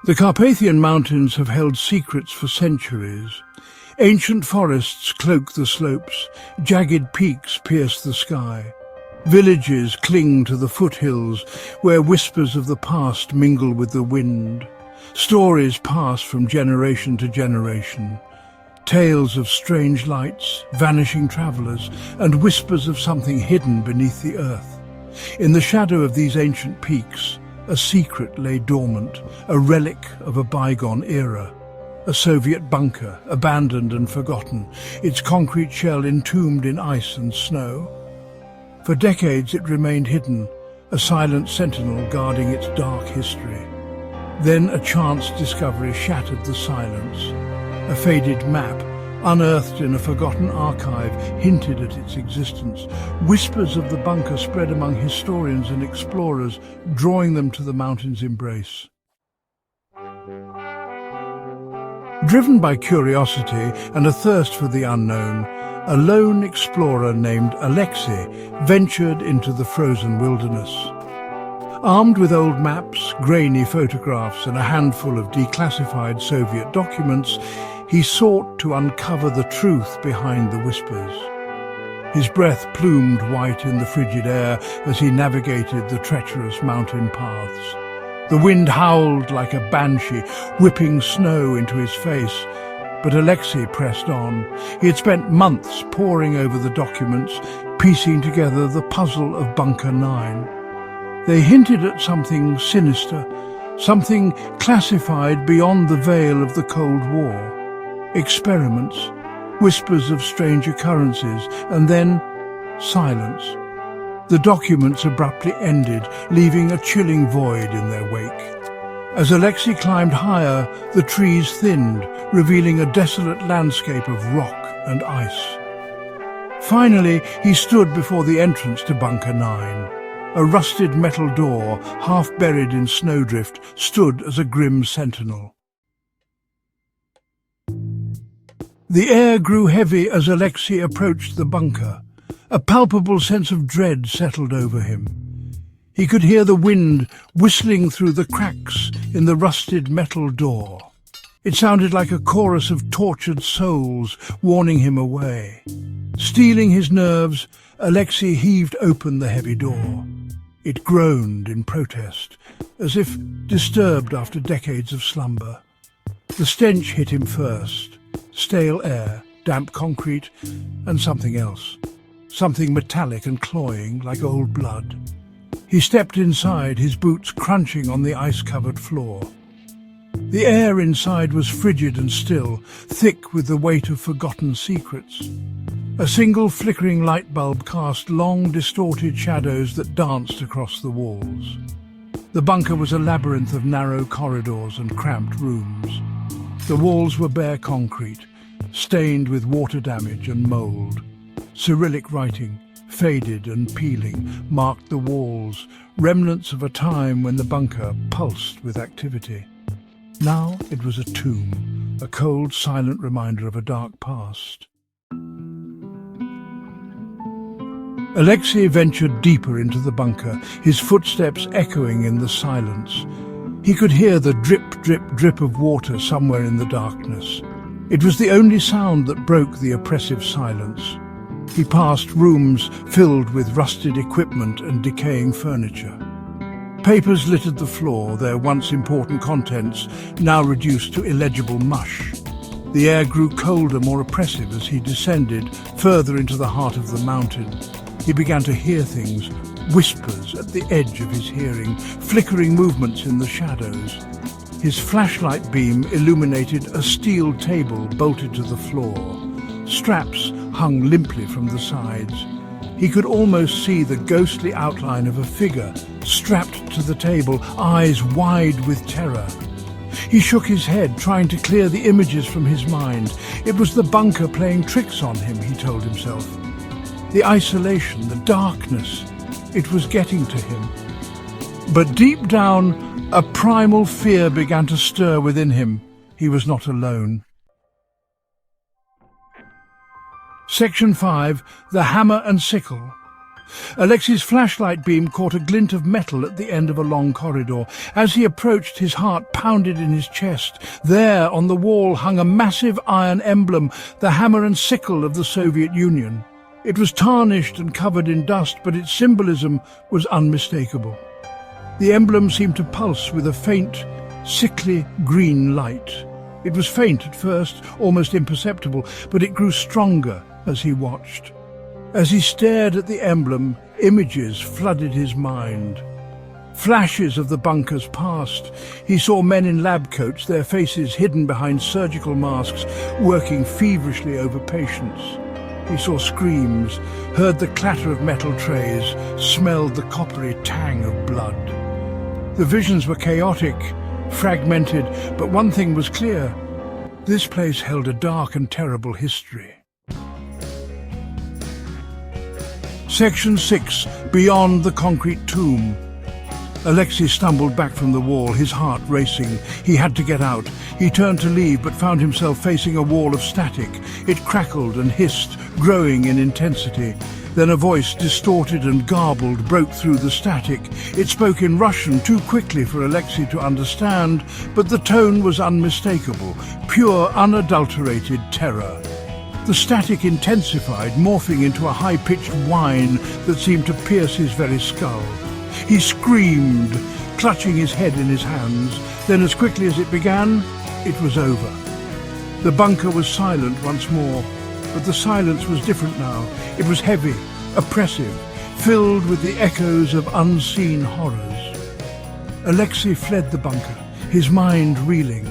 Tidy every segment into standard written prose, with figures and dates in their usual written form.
The Carpathian Mountains have held secrets for centuries. Ancient forests cloak the slopes, jagged peaks pierce the sky. Villages cling to the foothills, where whispers of the past mingle with the wind. Stories pass from generation to generation. Tales of strange lights, vanishing travellers, and whispers of something hidden beneath the earth. In the shadow of these ancient peaks, a secret lay dormant, a relic of a bygone era. A Soviet bunker, abandoned and forgotten, its concrete shell entombed in ice and snow. For decades it remained hidden, a silent sentinel guarding its dark history. Then a chance discovery shattered the silence. A faded map, unearthed in a forgotten archive, hinted at its existence. Whispers of the bunker spread among historians and explorers, drawing them to the mountain's embrace. Driven by curiosity and a thirst for the unknown, a lone explorer named Alexei ventured into the frozen wilderness. Armed with old maps, grainy photographs and a handful of declassified Soviet documents, he sought to uncover the truth behind the whispers. His breath plumed white in the frigid air as he navigated the treacherous mountain paths. The wind howled like a banshee, whipping snow into his face. But Alexei pressed on. He had spent months poring over the documents, piecing together the puzzle of Bunker 9. They hinted at something sinister, something classified beyond the veil of the Cold War. Experiments, whispers of strange occurrences, and then silence. The documents abruptly ended, leaving a chilling void in their wake. As Alexei climbed higher, the trees thinned, revealing a desolate landscape of rock and ice. Finally, he stood before the entrance to Bunker 9. A rusted metal door, half buried in snowdrift, stood as a grim sentinel. The air grew heavy as Alexei approached the bunker. A palpable sense of dread settled over him. He could hear the wind whistling through the cracks in the rusted metal door. It sounded like a chorus of tortured souls warning him away. Steeling his nerves, Alexei heaved open the heavy door. It groaned in protest, as if disturbed after decades of slumber. The stench hit him first. Stale air, damp concrete, and something else. Something metallic and cloying, like old blood. He stepped inside, his boots crunching on the ice-covered floor. The air inside was frigid and still, thick with the weight of forgotten secrets. A single flickering light bulb cast long, distorted shadows that danced across the walls. The bunker was a labyrinth of narrow corridors and cramped rooms. The walls were bare concrete, stained with water damage and mould. Cyrillic writing, faded and peeling, marked the walls, remnants of a time when the bunker pulsed with activity. Now it was a tomb, a cold, silent reminder of a dark past. Alexei ventured deeper into the bunker, his footsteps echoing in the silence. He could hear the drip, drip, drip of water somewhere in the darkness. It was the only sound that broke the oppressive silence. He passed rooms filled with rusted equipment and decaying furniture. Papers littered the floor, their once important contents now reduced to illegible mush. The air grew colder, more oppressive as he descended further into the heart of the mountain. He began to hear things, whispers at the edge of his hearing, flickering movements in the shadows. His flashlight beam illuminated a steel table bolted to the floor. Straps hung limply from the sides. He could almost see the ghostly outline of a figure strapped to the table, eyes wide with terror. He shook his head, trying to clear the images from his mind. It was the bunker playing tricks on him, he told himself. The isolation, the darkness, it was getting to him. But deep down, a primal fear began to stir within him. He was not alone. Section 5, The Hammer and Sickle. Alexei's flashlight beam caught a glint of metal at the end of a long corridor. As he approached, his heart pounded in his chest. There, on the wall, hung a massive iron emblem, the hammer and sickle of the Soviet Union. It was tarnished and covered in dust, but its symbolism was unmistakable. The emblem seemed to pulse with a faint, sickly green light. It was faint at first, almost imperceptible, but it grew stronger as he watched. As he stared at the emblem, images flooded his mind. Flashes of the bunker's past. He saw men in lab coats, their faces hidden behind surgical masks, working feverishly over patients. He saw screams, heard the clatter of metal trays, smelled the coppery tang of blood. The visions were chaotic, fragmented, but one thing was clear. This place held a dark and terrible history. Section 6. Beyond the concrete tomb. Alexei stumbled back from the wall, his heart racing. He had to get out. He turned to leave, but found himself facing a wall of static. It crackled and hissed, growing in intensity. Then a voice, distorted and garbled, broke through the static. It spoke in Russian, too quickly for Alexei to understand, but the tone was unmistakable, pure, unadulterated terror. The static intensified, morphing into a high-pitched whine that seemed to pierce his very skull. He screamed, clutching his head in his hands. Then, as quickly as it began, it was over. The bunker was silent once more, but the silence was different now. It was heavy, oppressive, filled with the echoes of unseen horrors. Alexei fled the bunker, his mind reeling.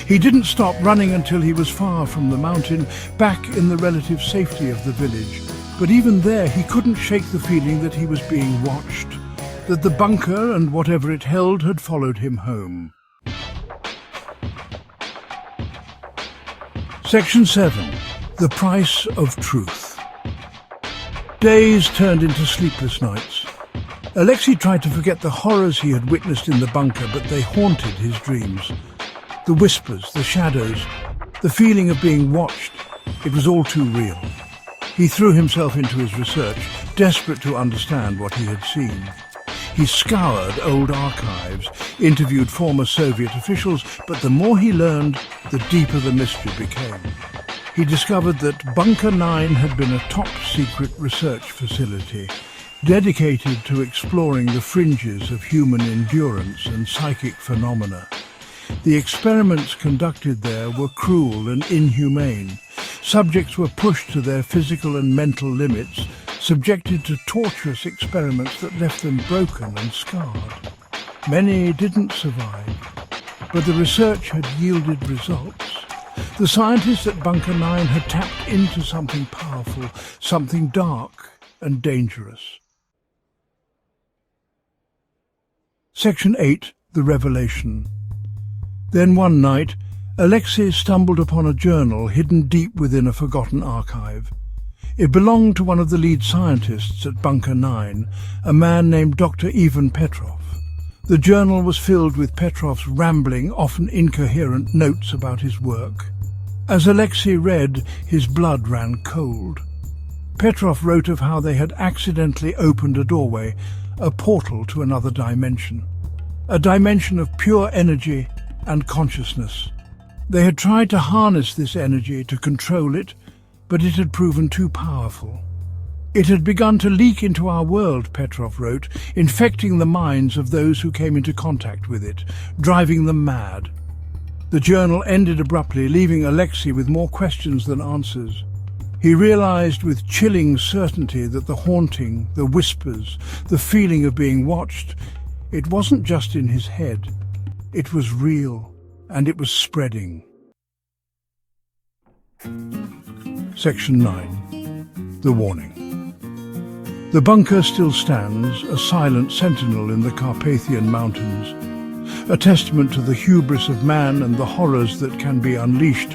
He didn't stop running until he was far from the mountain, back in the relative safety of the village. But even there, he couldn't shake the feeling that he was being watched, that the bunker and whatever it held had followed him home. Section 7. The Price of Truth. Days turned into sleepless nights. Alexei tried to forget the horrors he had witnessed in the bunker, but they haunted his dreams. The whispers, the shadows, the feeling of being watched, it was all too real. He threw himself into his research, desperate to understand what he had seen. He scoured old archives, interviewed former Soviet officials, but the more he learned, the deeper the mystery became. He discovered that Bunker 9 had been a top-secret research facility, dedicated to exploring the fringes of human endurance and psychic phenomena. The experiments conducted there were cruel and inhumane. Subjects were pushed to their physical and mental limits, subjected to torturous experiments that left them broken and scarred. Many didn't survive, but the research had yielded results. The scientists at Bunker 9 had tapped into something powerful, something dark and dangerous. Section 8. The Revelation. Then one night, Alexei stumbled upon a journal hidden deep within a forgotten archive. It belonged to one of the lead scientists at Bunker 9, a man named Dr. Ivan Petrov. The journal was filled with Petrov's rambling, often incoherent notes about his work. As Alexei read, his blood ran cold. Petrov wrote of how they had accidentally opened a doorway, a portal to another dimension. A dimension of pure energy and consciousness. They had tried to harness this energy, to control it, but it had proven too powerful. It had begun to leak into our world, Petrov wrote, infecting the minds of those who came into contact with it, driving them mad. The journal ended abruptly, leaving Alexei with more questions than answers. He realized with chilling certainty that the haunting, the whispers, the feeling of being watched, it wasn't just in his head. It was real, and it was spreading. Section 9. The Warning. The bunker still stands, a silent sentinel in the Carpathian Mountains, a testament to the hubris of man and the horrors that can be unleashed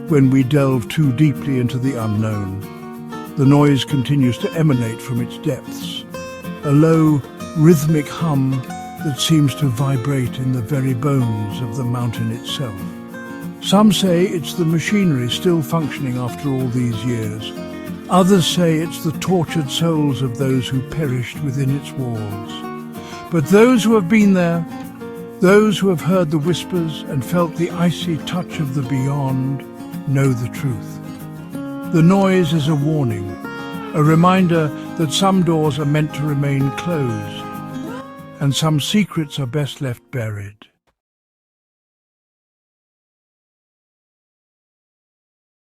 when we delve too deeply into the unknown. The noise continues to emanate from its depths, a low, rhythmic hum that seems to vibrate in the very bones of the mountain itself. Some say it's the machinery still functioning after all these years, Others say it's the tortured souls of those who perished within its walls. But those who have been there, those who have heard the whispers and felt the icy touch of the beyond, know the truth. The noise is a warning, a reminder that some doors are meant to remain closed, and some secrets are best left buried.